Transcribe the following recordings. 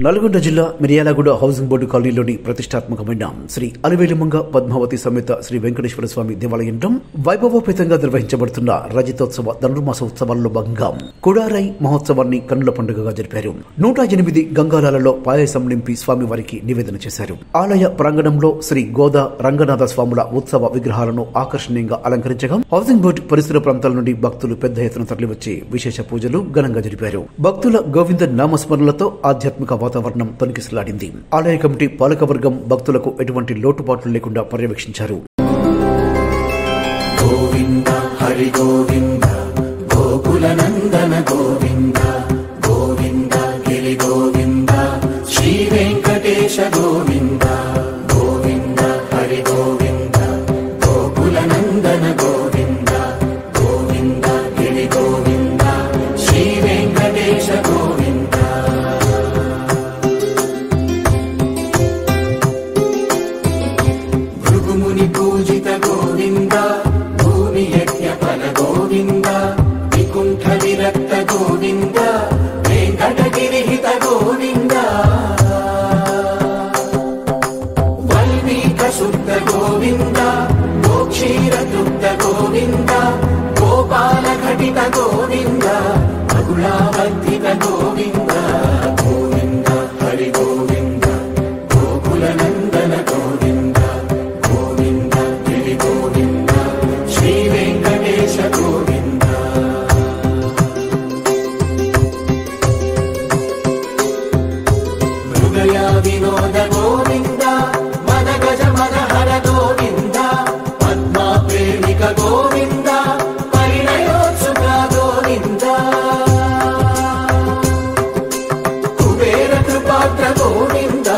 నల్గొండ జిల్లా Miryalaguda housing board కాలనీలోని ప్రతిష్టాత్మకమైన శ్రీ అలివేలుమంగ పద్మావతి సమేత శ్రీ వెంకటేశ్వర స్వామి దేవాలయంలో వైభవోపేతంగా నిర్వహించబడుతున్న రజతోత్సవ ధనుర్మాస ఉత్సవాల్లో భాగంగా కుడారై మహోత్సవాన్ని కన్నుల పండుగగా జరిపారు. 108 గంగాలాలలో పాయసం నింపి స్వామివారికి నివేదన చేశారు. ఆలయ ప్రాంగణంలో శ్రీ గోదా రంగనాథ స్వాముల ఉత్సవ విగ్రహాలను ఆకర్షణీయంగా అలంకరించగా హౌసింగ్ బోర్డు పరిసర ప్రాంతాల నుండి భక్తులు పెద్ద ఎత్తున తరలివచ్చి విశేష పూజలు ఘనంగా జరిపారు. భక్తుల గోవింద నామస్మరణలతో ఆధ్యాత్మిక వాతావరణం తొణికిసలాడింది. ఆలయ కమిటీ పాలకవర్గం భక్తులకు ఎటువంటి లోటుపాట్లు లేకుండా పర్యవేక్షించారు. గోవింద హరి గోవింద గోకుల నందన గోవింద గోవింద గిరి గోవింద శ్రీ వెంకటేశ గోవింద గోవింద హరి గోవింద గోకుల నందన గోవింద గోవింద గిరి గోవింద శ్రీ వెంకటేశ గోవింద. పూజిత గోవింద భూమి యజ్ఞ ఫల గోవింద వికుంఠ విరక్త గోవింద వెంకటగిరిహిత గోవింద వల్మీక శుద్ధ గోవింద గోక్షీర దుగ్ధ గోవింద గోపాల ఘటిత గోవింద బహుళావర్ధిత గోవింద గోవింద హరి గోవింద గోకుల నందన గోవింద గోవింద శ్రీ వెంకటేశ గోవింద. మృగయ వినోద గోవింద మద గజ మదహర గోవింద పద్మా ప్రేమిక గోవింద పరిణయోత్సుక గోవింద కుబేర కృపాత్ర గోవింద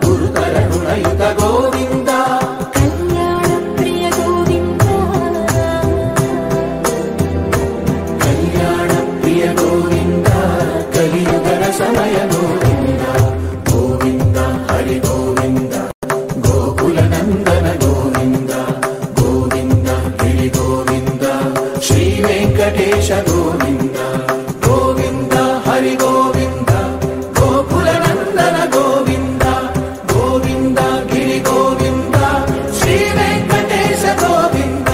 గురుతరుణయుత గోవింద సమయ గోవింద గోవింద హరి గోవింద గోకుల నందన గోవింద గోవింద గిరి గోవింద శ్రీ వెంకటేశ గోవింద గోవింద హరి గోవింద గోకుల నందన గోవింద గోవింద గిరి గోవింద శ్రీ వెంకటేశ గోవింద.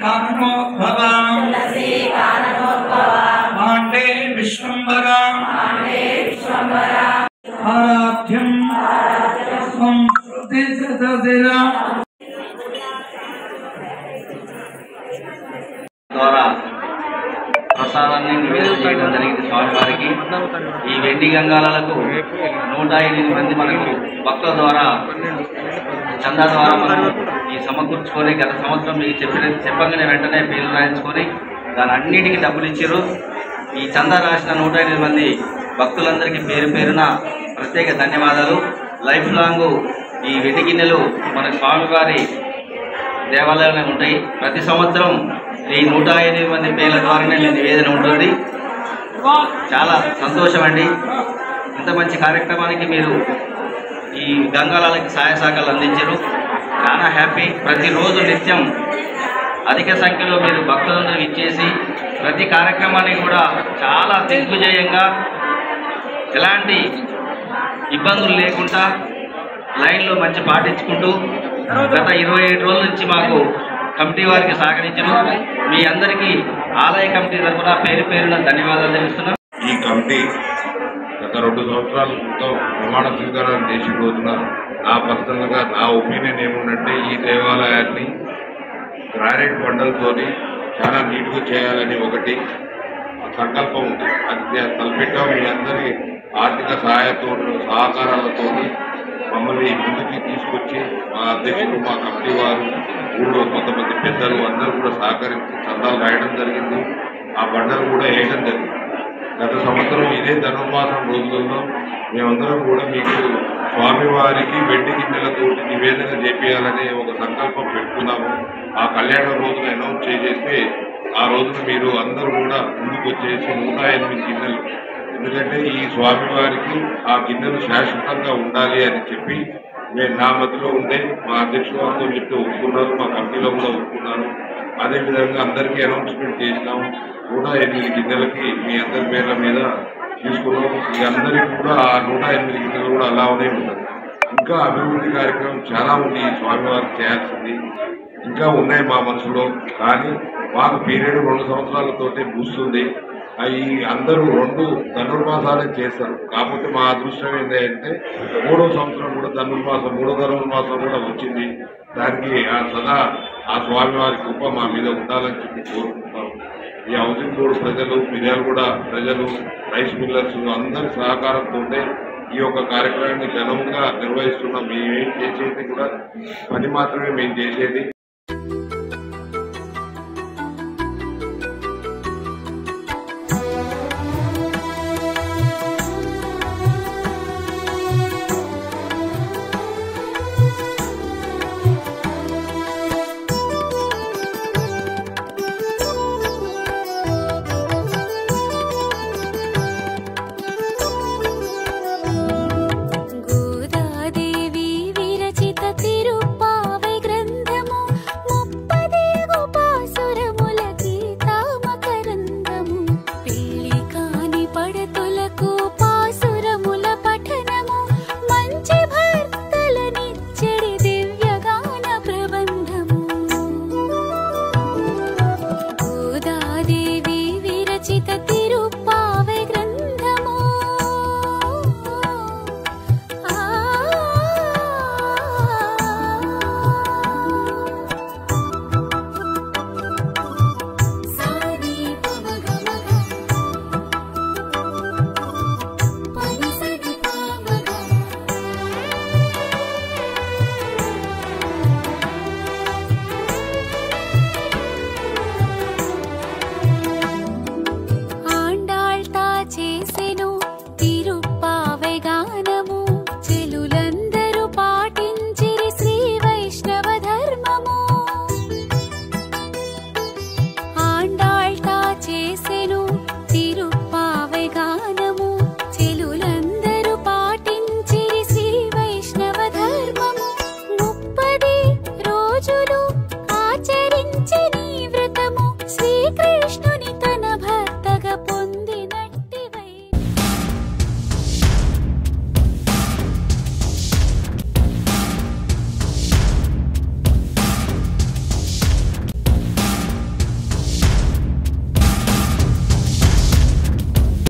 काननोद्भव माण्डे विश्वम्भर आराध्यं त्वं श्रुतिसदधिरा ద్వారా ప్రసాదాన్ని నివేదన చేయడం జరిగింది స్వామివారికి. ఈ వెండి గంగాలకు 108 మంది మనకు భక్తుల ద్వారా చందా ద్వారా మనం ఈ సమకూర్చుకొని గత సంవత్సరం మీకు చెప్పగానే వెంటనే పేర్లు రాయించుకొని దాని అన్నిటికీ డబ్బులు ఇచ్చారు. ఈ చందా రాసిన 108 మంది భక్తులందరికీ పేరు పేరున ప్రత్యేక ధన్యవాదాలు. లైఫ్ లాంగ్ ఈ వెండి గిన్నెలు మన స్వామివారి దేవాలయాలనే ఉంటాయి. ప్రతి సంవత్సరం ఈ 108 మంది పేర్ల ద్వారానే నివేదన ఉంటుంది. చాలా సంతోషం అండి. ఇంత మంచి కార్యక్రమానికి మీరు ఈ గంగాలకి సహాయ సహకారాలు అందించారు. చాలా హ్యాపీ. ప్రతిరోజు నిత్యం అధిక సంఖ్యలో మీరు భక్తులందరూ ఇచ్చేసి ప్రతి కార్యక్రమాన్ని కూడా చాలా దిగ్విజయంగా ఎలాంటి ఇబ్బందులు లేకుండా లైన్లో మంచి పాటించుకుంటూ గత 27 రోజుల నుంచి మాకు కమిటీ వారికి సహకరించడం మీ అందరికీ ఆలయ కమిటీ తరఫున పేరు పేరున ధన్యవాదాలు తెలుస్తున్నాం. ఈ కమిటీ గత 2 సంవత్సరాల క్రితం ప్రమాణ స్వీకారం చేసిన రోజున నా పర్సనల్గా నా ఒపీనియన్ ఏముందంటే ఈ దేవాలయాన్ని గ్రానైట్ బండలతోని చాలా నీట్గా చేయాలని ఒకటి సంకల్పం ఉంది. అది తలపెట్టాం. మీ అందరి ఆర్థిక సహకారాలతో మమ్మల్ని ముందుకి తీసుకొచ్చి మా అధ్యక్షులు మా కమిటీ వారు ఊళ్ళో కొంతమంది పెద్దలు అందరూ కూడా సహకరించి చందాలు రాయడం జరిగింది. ఆ బండలు కూడా వేయడం జరిగింది. గత సంవత్సరం ఇదే ధనుర్మాసం రోజుల్లో మేమందరం కూడా మీకు స్వామివారికి వెండి గిన్నెలతో నివేదన చేపించాలనే ఒక సంకల్పం పెట్టుకున్నాము. ఆ కళ్యాణ రోజున అనౌన్స్ చేసేస్తే ఆ రోజున మీరు అందరూ కూడా ముందుకు వచ్చేసి 108 గిన్నెలు, ఎందుకంటే ఈ స్వామివారికి ఆ గిన్నెలు శాశ్వతంగా ఉండాలి అని చెప్పి నా మధ్యలో ఉండే మా అధ్యక్షుల వారితో చెప్తే ఒప్పుకున్నారు. మా కమిటీలో కూడా ఒప్పుకున్నారు. అదేవిధంగా అందరికీ అనౌన్స్మెంట్ చేసినాము. 108 గిన్నెలకి మీ అందరి పేర్ల మీద తీసుకున్నాం. మీ అందరికీ కూడా ఆ 108 గిన్నెలు కూడా అలానే ఉన్నాయి. ఇంకా అభివృద్ధి కార్యక్రమం చాలా ఉంది ఈ స్వామివారికి చేయాల్సింది. ఇంకా ఉన్నాయి మా మనసులో. కానీ మాకు పీరియడ్ 2 సంవత్సరాలతోటే ముగుస్తుంది. అవి అందరూ 2 ధనుర్మాసాలే చేస్తారు. కాకపోతే మా అదృష్టం ఏంటంటే 3వ సంవత్సరం కూడా ధనుర్మాసం 3వ ధనుర్మాసం కూడా వచ్చింది. దానికి సదా ఆ స్వామివారి కృప మా మీద ఉండాలని చెప్పి కోరుకుంటాం. ఈ హౌసింగ్ బోర్డు ప్రజలు, మిర్యాలగూడ ప్రజలు, రైస్ మిల్లర్స్ అందరి సహకారంతో ఈ యొక్క కార్యక్రమాన్ని ఘనంగా నిర్వహిస్తున్నాం. మేమేం చేసేది కూడా పని మాత్రమే మేము చేసేది.